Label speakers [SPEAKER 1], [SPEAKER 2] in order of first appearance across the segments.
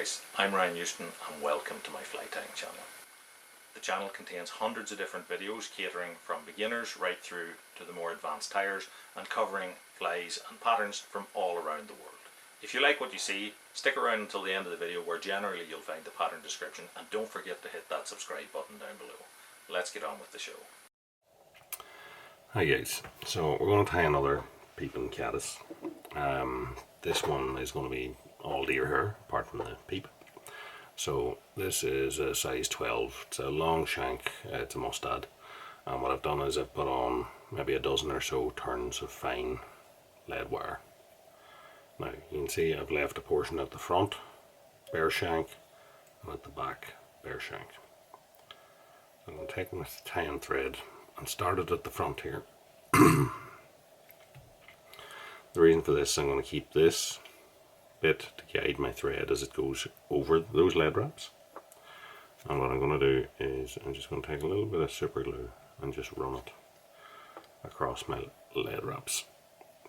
[SPEAKER 1] guys, I'm Ryan Houston and welcome to my fly tying channel. The channel contains hundreds of different videos catering from beginners right through to the more advanced tyers and covering flies and patterns from all around the world. If you like what you see, stick around until the end of the video where generally you'll find the pattern description, and don't forget to hit that subscribe button down below. Let's get on with the show.
[SPEAKER 2] Hi guys, so we're going to tie another Peeping Caddis. This one is going to be all Deerhair apart from the peep. So this is a size 12, it's a long shank, it's a mustad, and what I've done is I've put on maybe a dozen or so turns of fine lead wire. Now you can see I've left a portion at the front, bare shank, and at the back, bare shank. So I'm going to take my tying thread and start it at the front here. The reason for this, I'm going to keep this bit to guide my thread as it goes over those lead wraps. And what I'm going to do is I'm just going to take a little bit of super glue and just run it across my lead wraps.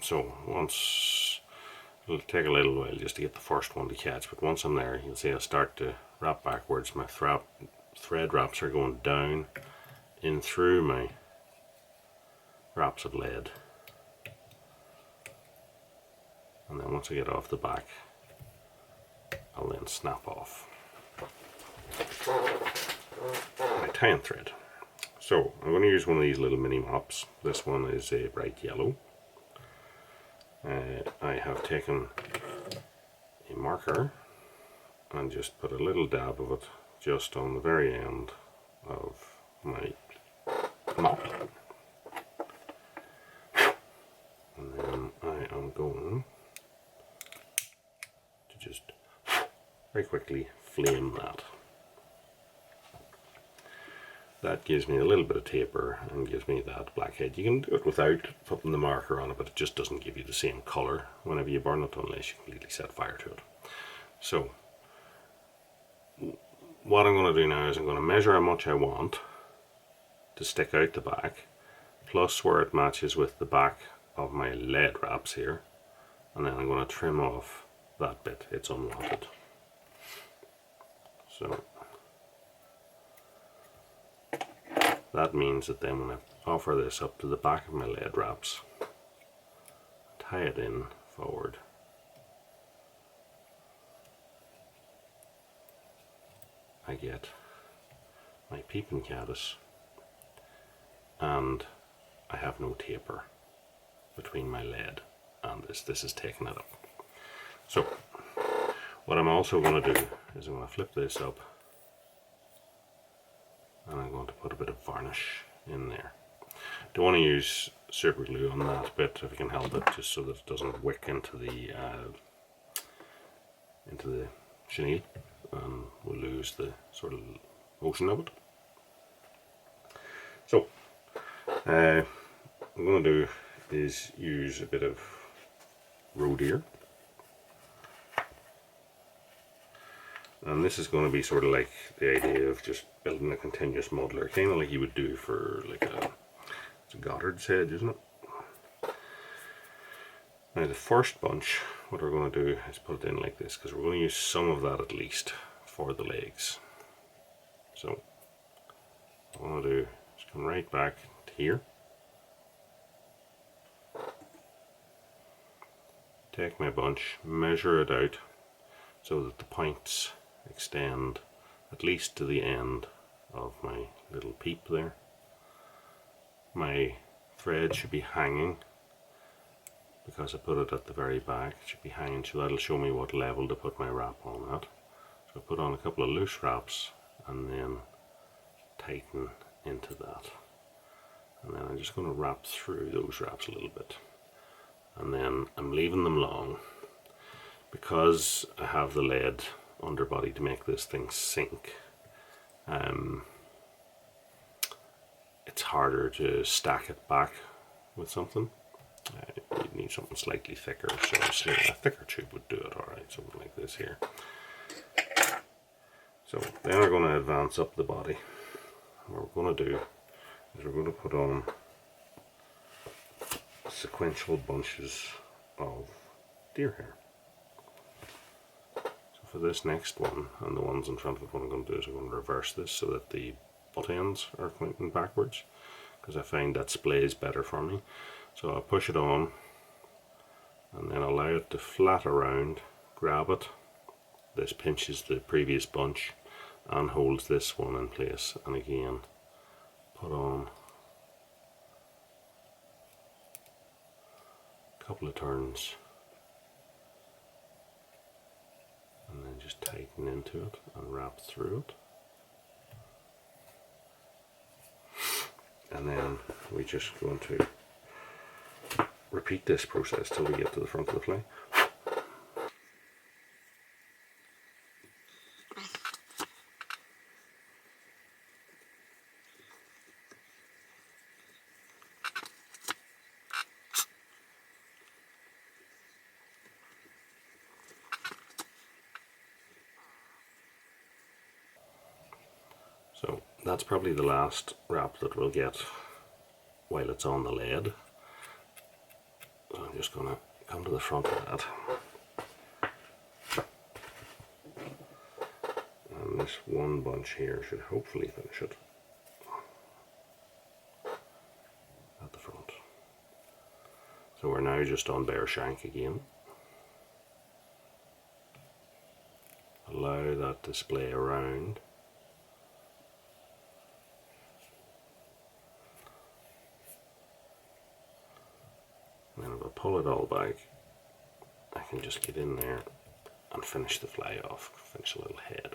[SPEAKER 2] So once, it'll take a little while just to get the first one to catch, but once I'm there, you'll see I'll start to wrap backwards. My thread wraps are going down in through my wraps of lead. And then once I get off the back, I'll then snap off my tying thread. So I'm going to use one of these little mini mops. This one is a bright yellow. I have taken a marker and just put a little dab of it just on the very end of my mop. And then I am going to just very quickly flame that. That gives me a little bit of taper and gives me that blackhead. You can do it without putting the marker on it, but it just doesn't give you the same colour whenever you burn it unless you completely set fire to it. So what I'm going to do now is I'm going to measure how much I want to stick out the back, plus where it matches with the back of my lead wraps here, and then I'm going to trim off that bit. It's unwanted. So that means that then when I offer this up to the back of my lead wraps, tie it in forward, I get my Peeping Caddis, and I have no taper between my lead and this. This is taking it up. So what I'm also going to do is I'm going to flip this up and I'm going to put a bit of varnish in there. Don't want to use super glue on that bit if you can help it, just so that it doesn't wick into the chenille and we'll lose the sort of motion of it. So what I'm going to do is use a bit of roe deer, and this is going to be sort of like the idea of just building a continuous muddler, kind of like you would do for like it's a Goddard's head, isn't it? Now the first bunch, what we're going to do is put it in like this, because we're going to use some of that at least for the legs. So what I'm going to do is come right back to here, take my bunch, measure it out so that the points extend at least to the end of my little peep there. My thread should be hanging because I put it at the very back. It should be hanging, so that'll show me what level to put my wrap on at. So I put on a couple of loose wraps and then tighten into that. And then I'm just going to wrap through those wraps a little bit. And then I'm leaving them long because I have the lead underbody to make this thing sink. It's harder to stack it back with something. You need something slightly thicker, so a thicker tube would do it alright, something like this here. So then we're going to advance up the body. What we're going to do is we're going to put on sequential bunches of Deerhair. So for this next one and the ones in front of it, what I'm going to do is I'm going to reverse this so that the butt ends are pointing backwards, because I find that splays better for me. So I'll push it on and then allow it to flat around, grab it. This pinches the previous bunch and holds this one in place, and again put on a couple of turns and then just tighten into it and wrap through it. And then we're just going to repeat this process till we get to the front of the fly. So that's probably the last wrap that we'll get while it's on the lead. So I'm just going to come to the front of that. And this one bunch here should hopefully finish it at the front. So we're now just on bare shank again. Allow that to splay around. And then if I pull it all back, I can just get in there and finish the fly off, finish a little head.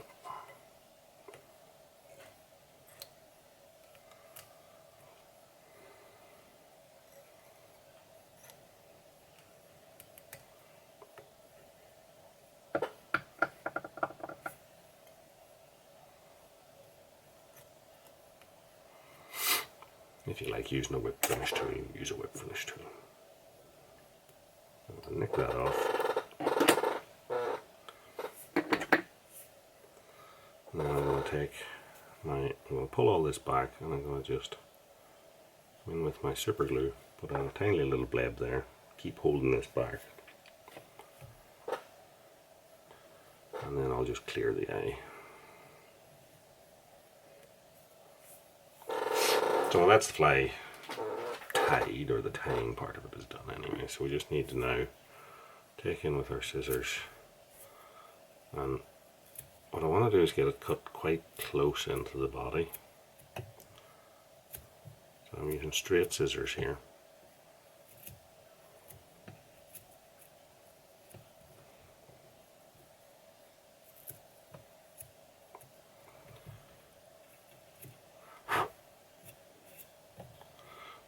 [SPEAKER 2] If you like using a whip finish tool, you use a whip finish tool. I'll nick that off. Now I'm going to take I'm going to pull all this back, and I'm going to just come in with my super glue, put on a tiny little bleb there, keep holding this back, and then I'll just clear the eye. So that's the fly tied, or the tying part of it is done anyway, so we just need to now take in with our scissors, and what I want to do is get it cut quite close into the body. So I'm using straight scissors here.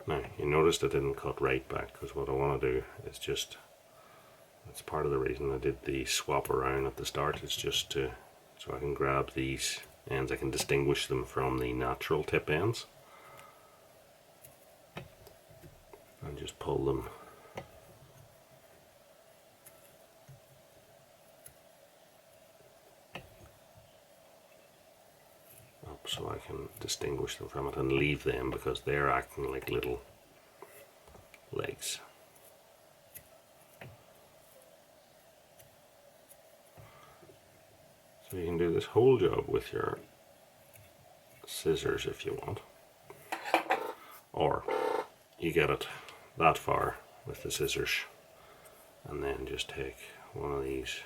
[SPEAKER 2] Now, you noticed I didn't cut right back, because what I want to do is just, that's part of the reason I did the swap around at the start, it's just to, so I can grab these ends, I can distinguish them from the natural tip ends, and just pull them up so I can distinguish them from it, and leave them because they're acting like little legs. So you can do this whole job with your scissors if you want, or you get it that far with the scissors and then just take one of these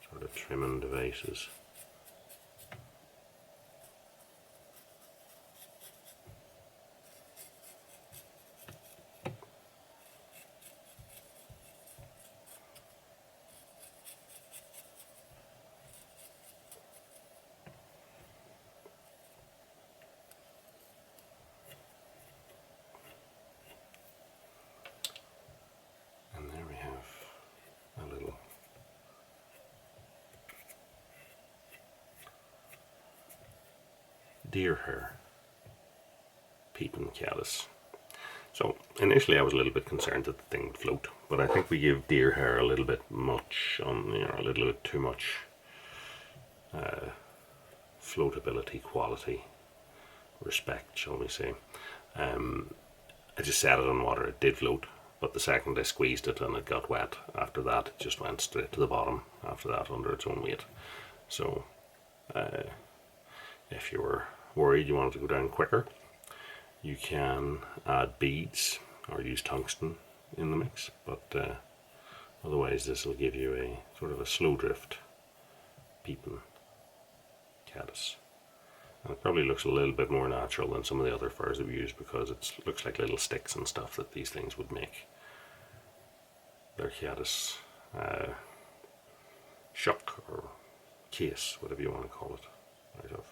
[SPEAKER 2] sort of trimming devices . Deerhair, Peeping Caddis. So initially I was a little bit concerned that the thing would float, but I think we give Deerhair a little bit much, a little bit too much floatability, quality, respect, shall we say. I just set it on water, it did float, but the second I squeezed it and it got wet, after that it just went straight to the bottom, after that under its own weight. So if you were worried you wanted to go down quicker, you can add beads or use tungsten in the mix, but otherwise this will give you a sort of a slow drift Peeping Caddis. And it probably looks a little bit more natural than some of the other furs that we use, because it looks like little sticks and stuff that these things would make their caddis shuck or case, whatever you want to call it, out of.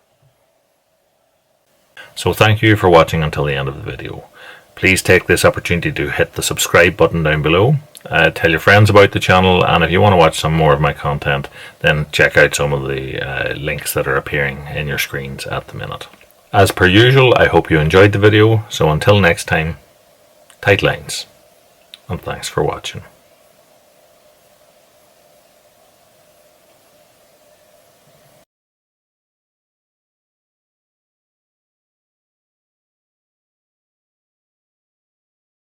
[SPEAKER 1] So thank you for watching until the end of the video. Please take this opportunity to hit the subscribe button down below. Tell your friends about the channel, and if you want to watch some more of my content, then check out some of the links that are appearing in your screens at the minute. As per usual, I hope you enjoyed the video, so until next time, tight lines, and thanks for watching.